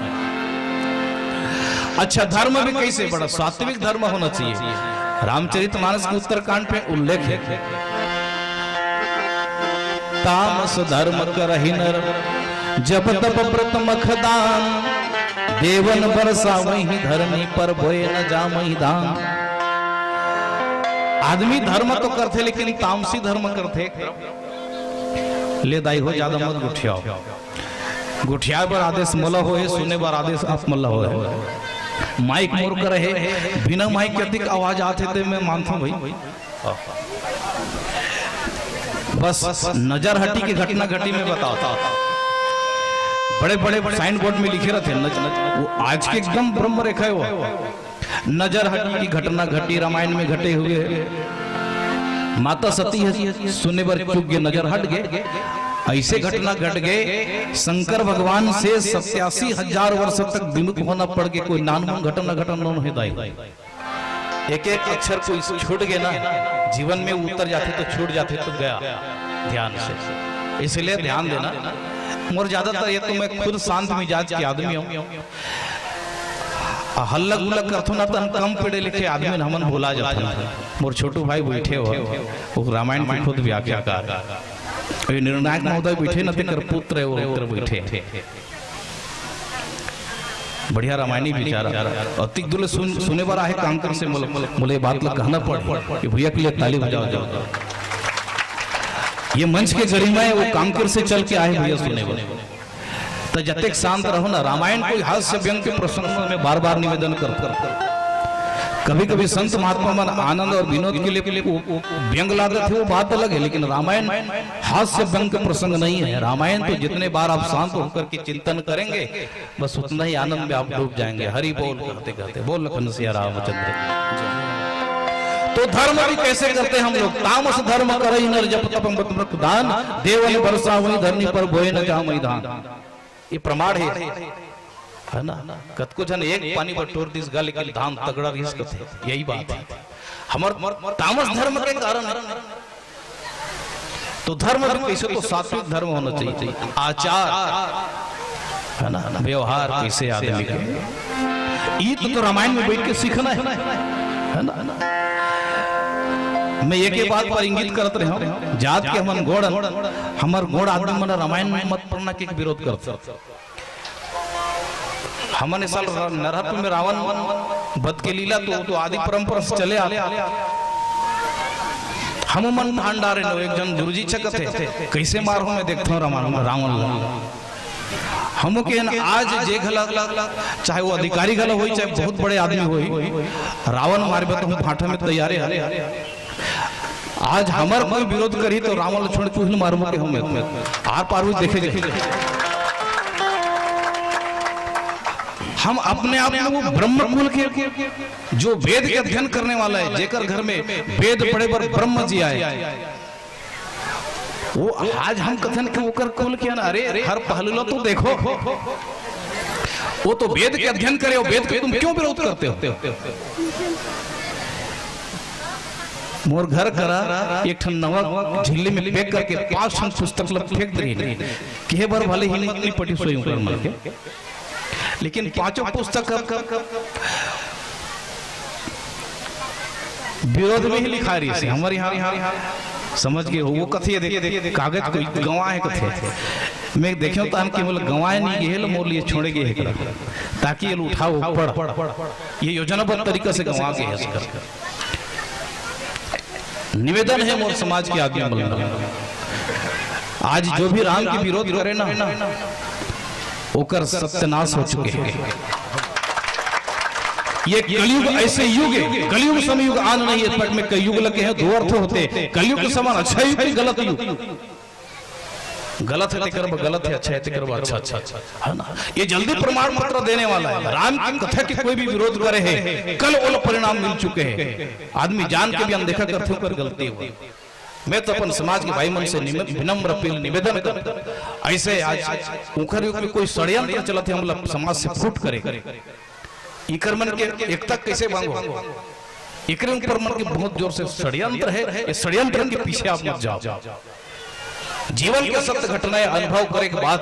अच्छा धर्म भी कैसे, बड़ा सात्विक धर्म होना चाहिए। रामचरितमानस के उत्तरकांड पे उल्लेख है, तामस धर्म करहि नर जब तप व्रत मखदान, देवन बरसा वही धरनी पर बोए न जामहि दान। आदमी धर्म तो करते लेकिन तामसी धर्म करते। ले दाई हो ज्यादा मत गुठियाओ, गुठिया पर आदेश मला हो, सुने बार आदेश आप मल्ला हो। माइक मोर कर रहे बिना माइक के अधिक आवाज आते थे, मैं मानता हूँ भाई। बस नजर हटी की घटना घटी में बताता, बड़े बड़े साइन बोर्ड में लिखे रहते वो आज के एकदम ब्रह्म रेखा है वो। नजर हटी की घटना घटी, रामायण में घटे हुए माता सती है सुनने पर चुप गए, नजर हट गए। ऐसे घटना घट गए शंकर भगवान से 87,000 वर्ष तक विमुख होना पड़ के कोई नानमून घटना एक एक अक्षर कोई छूट गए ना जीवन में उतर जाते तो छूट जाते तो गया ध्यान से। इसलिए ध्यान देना। और ज्यादातर ये तो मैं खुद शांत मिजाज के आदमी हूँ, हल्ला गुल्ला करथो ना तो कम पढ़े लिखे आदमी हमन बोला जाता। मोर छोटू भाई बैठे हो वो रामायण में खुद व्याख्याकार निर्णायक महोदय बैठे न तेकर पुत्र है वो उत्तर बैठे बढ़िया रामायणी विचार अतिक दुले सुने बार है काम कर से मुझे बात लग कहना पड़ कि भैया के लिए ताली बजाओ जाओ। ये मंच के गरिमा है वो कांकर से चल के आए भैया सुने वाले। तो जतेक शांत रहो ना, रामायण कोई हास्य व्यंग के प्रसंग में बार बार निवेदन कर कभी कभी संत महात्मा मन आनंद और विनोद के लिए व्यंग लाते थे वो बात अलग है, लेकिन रामायण हास्य व्यंग के प्रसंग नहीं है। रामायण तो जितने बार आप शांत होकर के चिंतन करेंगे बस उतना ही आनंद में आप डूब जाएंगे। हरि बोल कहते कहते बोल लखन सिया रामचंद्र। तो धर्म भी कैसे करते हम लोग, तामस धर्म करई नर जप तप मत दान देवन वर्षा वही धरनी पर बोए न जा मैदान। ये प्रमाण है ना। कत को जन एक पानी बटोर दिस गा लेकिन धान तगड़ा रिस कथे, यही बात है हमर तामस धर्म के कारण। तो धर्म कैसे तो सात्विक धर्म होना चाहिए, आचार है ना, व्यवहार कैसे आदमी के। ये तो रामायण में बैठ के सीखना है ना। मैं एक बात पर इंगित करत रहे हूं, जात के हमन गोड़ हमर गोड़ आदमी मन रामायण में मत पढ़ना के विरोध करते। हमने साल नरहत में रावण बद के लीला तो आदि परंपरा से चले आले। हम मन भांडारे नो एक जन गुरुजी चकत है कैसे मार हो मैं देखता हूँ रावण हम के आज जे घला चाहे वो अधिकारी घला हो चाहे बहुत बड़े आदमी हो रावण मारबे तो हम फाटा में तैयारे है। आज हमार कोई विरोध करी तो रावण छोड़ के मारबो के हम आर पार देखे हम अपने आप में वो ब्रह्म कुल के जो वेद के अध्ययन करने वाला है, जेकर घर में वेद पढ़े पर ब्रह्म जी आए, वो आज हम कथन के ओकर कुल के ना अरे हर पहलू तो देखो वो तो वेद के अध्ययन करे, वेद के तुम क्यों विरोध करते हो। मोर घर करा एक ठन नवा झिल्ली में पैक करके 5 ठन पुस्तक लग फेंक दे के बार भले हिम्मत नहीं पटी सोई ऊपर मर के, लेकिन 5 पुस्तक विरोध में ही लिखा रही है हमारे यहाँ समझ गए वो कथे देख कागज कोई गंवा है कथे मैं देखियो तो कि बोले गंवाए नहीं ये मोर लिए छोड़े गए ताकि ये उठाओ पढ़ ये योजनाबद्ध तरीका से गंवा के है। निवेदन है मोर समाज के आदमी आज जो भी राम की विरोध करे ना ओकर सत्यानाश हो चुके हैं। ये कलयुग ऐसे युग है, कलयुग समय युग आन नहीं है, में कई युग लगे हैं, 2 अर्थ होते हैं। कलयुग के समान अच्छा युग गलत युग, गलत है कर गलत है, अच्छा है कर अच्छा है ना। ये जल्दी प्रमाण पत्र देने वाला है। राम की कथा के कोई भी विरोध करे है कल वो परिणाम मिल चुके हैं। आदमी जान के भी अनदेखा करते कर गलती हुई। मैं तो अपन समाज के भाई मन से विनम्र अपील निवेदन करता ऐसे आज उखर युग में कोई षड्यंत्र चलत है हम समाज से फूट करे इकर मन के एकता कैसे बांधो इकरे ऊपर मन के बहुत जोर से षड्यंत्र है। ये षड्यंत्र के पीछे आप मत जाओ। जीवन के सत्य घटनाएं अनुभव करे के बाद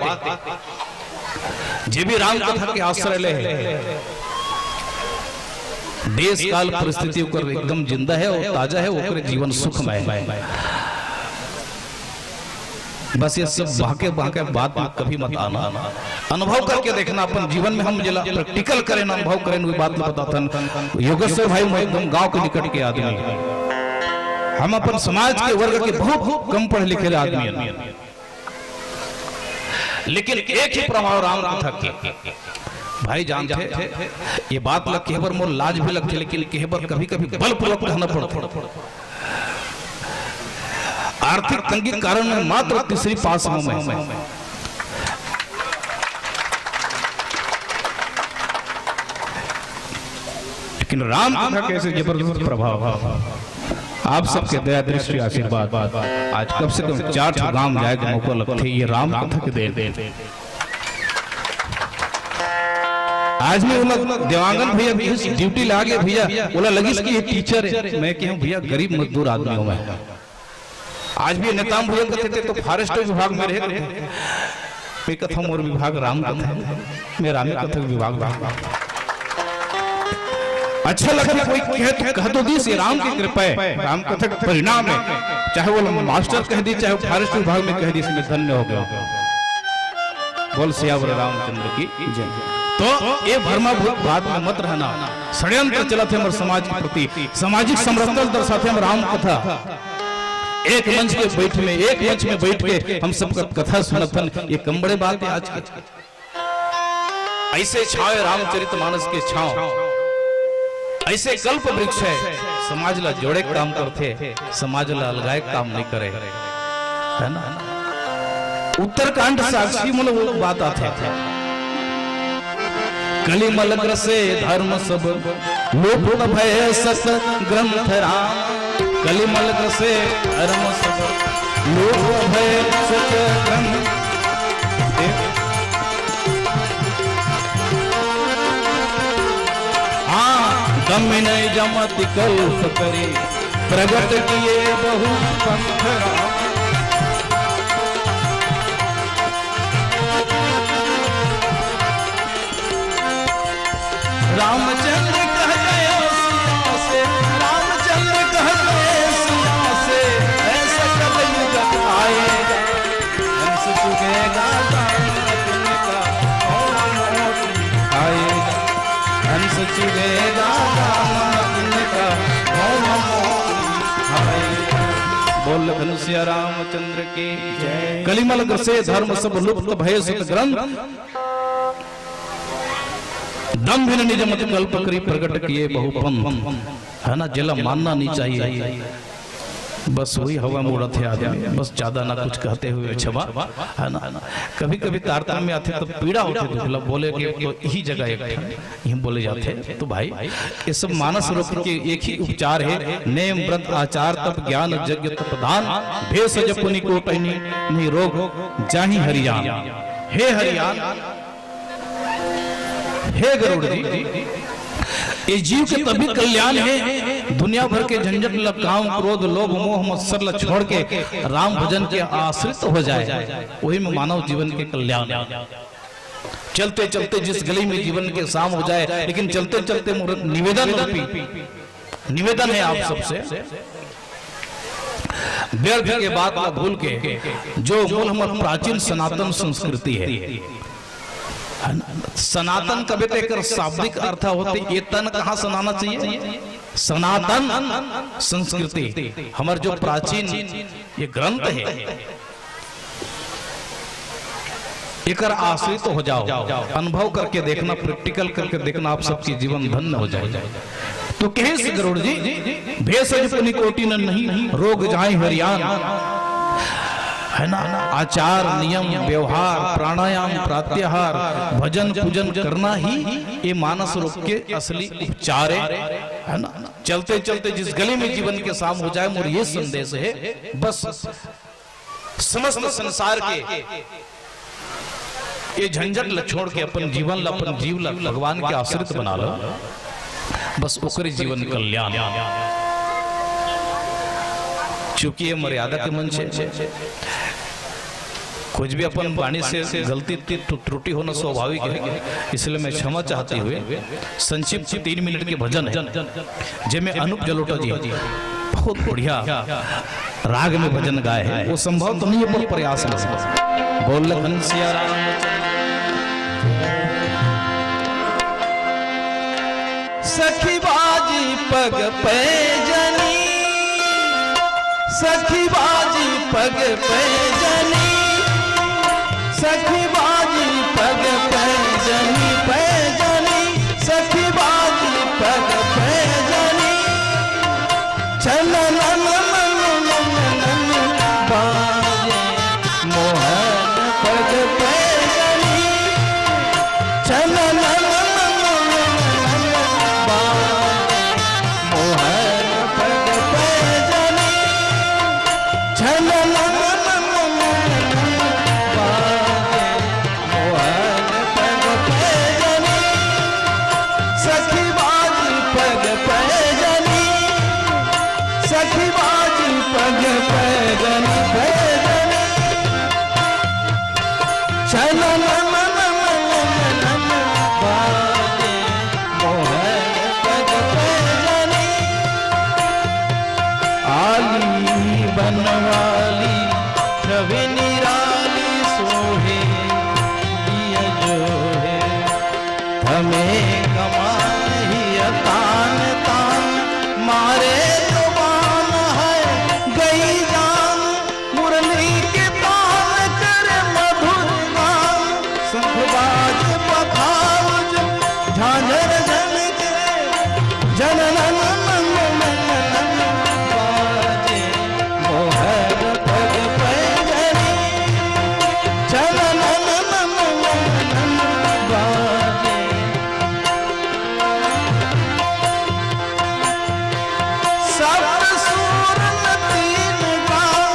जे भी राम कथा के आश्रय ले देश काल परिस्थिति ऊपर एकदम जिंदा है और ताजा है, ओकरे जीवन सुखमय है। बस ये सब बाके बात कभी मत आना, अनुभव करके देखना अपन जीवन में। हम जिला प्रैक्टिकल करें अनुभव करें वही बात में बताता। योगेश्वर भाई मैं एकदम गांव के निकट के आदमी, हम अपन समाज के वर्ग के बहुत कम पढ़े लिखे आदमी, लेकिन एक ही प्रभाव राम कथा के भाई जानते ये बात लग केहबर मोर लाज भी लगती, लेकिन केहबर कभी कभी बलपूर्वक कहना पड़ता। आर्थिक तंगी के कारण मैं मात्र तीसरी पास हूं मैं। लेकिन राम कथा कैसे जबरदस्त प्रभाव, आप सबके दया दृष्टि आशीर्वाद, आज कम से कम 4 गांव जाए के मौका लगते ये राम कथा के दे। आज भी देवांगन भैया ड्यूटी ला गए भैया, बोला लगी इसकी ये टीचर है, मैं कहूं भैया गरीब मजदूर आदमी हूं मैं। आज भी नेता भैया कहते थे तो फॉरेस्ट विभाग में रहे कथा मोर विभाग राम कथा, मैं राम कथा विभाग। अच्छा लगा कोई कह तो दी से राम की कृपा है, राम कथा का परिणाम है, चाहे वो मास्टर कह दी चाहे फॉरेस्ट विभाग में कह दी, इसमें धन्य हो गया। बोल सियावर रामचंद्र की जय। तो ये भरमाभूत बात में मत रहना, षड्यंत्र चलते हमारे समाज के प्रति, सामाजिक समरसता दर्शाते हम राम कथा। एक मंच के बैठ में, एक मंच में बैठ के हम सबका कथा सुनतन, ये कम बड़े बात है आज की। ऐसे छाए रामचरितमानस के छाव, ऐसे कल्प वृक्ष है, समाज ला जोड़े काम करते, समाज ला अलगाए काम नहीं करे, है ना। उत्तरकांड साक्षी मूल वो बात आते, कलिमल ग्रसे धर्म सब लोप भय सत ग्रंथ राम, कलिमल ग्रसे धर्म सब लोप भय सत ग्रंथ। हाँ दमिनय जमति कल्प करे, प्रगट किए बहु पंथ राम। रामचंद्र कह गए सिया से, रामचंद्र कह गए सिया से, ऐसा कलयुग आएगा, हंस चुकेगा दानव आएगा, हंस चुकेगा बोल धनुष्य रामचंद्र की जय। कलिमल ग्रसे धर्म सब लुप्त भय सुत ग्रंथ, दम्भिन निज मत कल्प करी प्रकट किए बहुपंथ, है ना। जला मानना नहीं चाहिए, बस वही हवा में उड़ते आदमी, बस ज्यादा ना कुछ कहते हुए क्षमा, है ना। कभी कभी तारतम्य में आते तो पीड़ा होती, तो मतलब बोले कि तो यही जगह एक यही बोले जाते, तो भाई ये सब मानस रूप के एक ही उपचार है, नेम व्रत आचार तप ज्ञान यज्ञ तप दान, भेष जपुनि कोटहिनी नहीं रोग जाहि हरियान। हे हरियान, हे गरुड़ जी, ये जीव के तभी कल्याण है, दुनिया भर के झंझट लग काम क्रोध लोभ मोह मत्सर ल छोड़ के राम भजन के आश्रित हो जाए, वही में मानव जीवन के कल्याण। चलते चलते जिस गली में जीवन के शाम हो जाए, लेकिन चलते चलते निवेदन है आप सबसे, व्यर्थ के बात न भूल के, जो मूल हमारी प्राचीन सनातन संस्कृति है, सनातन कभी तो शाब्दिक अर्थ होते, ये तन कहाँ सुनाना चाहिए, सनातन संस्कृति हमारे जो प्राचीन ये ग्रंथ है, एकर आश्रित हो जाओ, अनुभव करके देखना, प्रैक्टिकल करके देखना, आप सबकी जीवन धन्य हो जाए। तो कहे से गरुड़ जी, भेषज पुनि कोटि न नहीं रोग जाए हरियान, है ना। आचार नियम व्यवहार प्राणायाम प्रत्याहार भजन पूजन करना ही ये मानस रूप के असली उपचार है ना। चलते चलते जिस गली में जीवन के शाम हो जाए, मोर ये संदेश है, बस समस्त संसार के ये झंझट ल छोड़ के अपन जीवन ला, अपन जीव ला भगवान के आश्रित बना लो, बस ओकरे जीवन कल्याण। चूंकि ये मर्यादा के मंच है, कुछ भी अपन वाणी से गलती त्रुटि होना स्वाभाविक है, इसलिए मैं क्षमा चाहते हुए संक्षिप्त 3 मिनट के भजन है, जिसमें अनूप जलोटा जी बहुत बढ़िया राग में भजन गाए हैं, वो संभव तो नहीं है पर प्रयास में बोल घनश्या राम। सखी बाजी पग पैजनी, सखी बाजी पग पैजनी, सखी बाजी पग पैजनी, पैजनी बाजे मोहन पग पैजनी छन बाजे मोहन पग पैजनी छन बाजे मोहन पग पैजनी सखी बाजी पग पैजनी सखी बाजी पग पैजनी पैजनी छन बाजे मोहन पग पैजनी आली बनवाली छवि निराली सोहे दिया जो है हमें कमाही तान तान मारे जुबान है गई जान मुरली के तान करे मधुर गान संखबाज पखाउज झांझर झन के जननन बाजे मोहन पग पैजनी जननन बाजे सप्त सूर तीन गाँव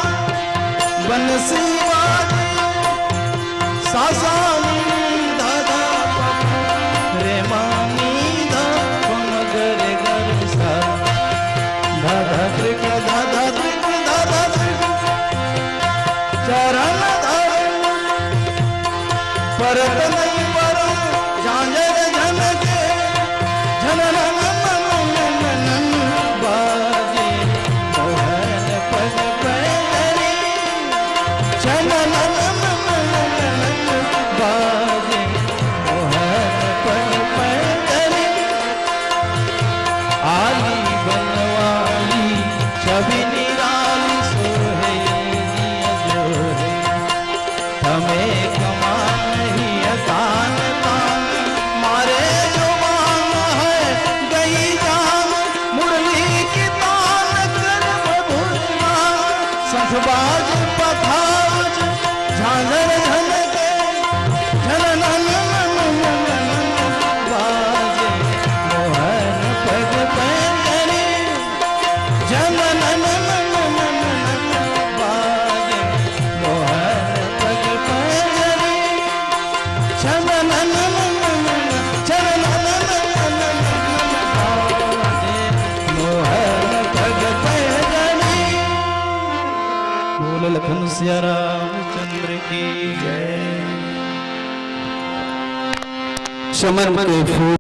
बंसी बाजे सासानी दादा रे मानी दा मगर गर सा दादा त्रिक दादा त्रिक दादा त्रिक चरण धर परत नहीं पर झांझर झन के झनन बाजे मोहन पग पैजनी झनन बाजे मोहन पग पैजनी आली बनवाली छवि निराली सोहे दिया जो है हमें कमाही तान तान मारे जुबान है गई जान मुरली की तान कर मधुर गान संखबाज पखाउज झांझर झन के झननन बाजे मोहन पग पैजनी झननन बाजे मोहन पग पैजनी झननन बाजे मोहन पग पैजनी बोल लखन सिया रामचंद्र की जय चमन के फूल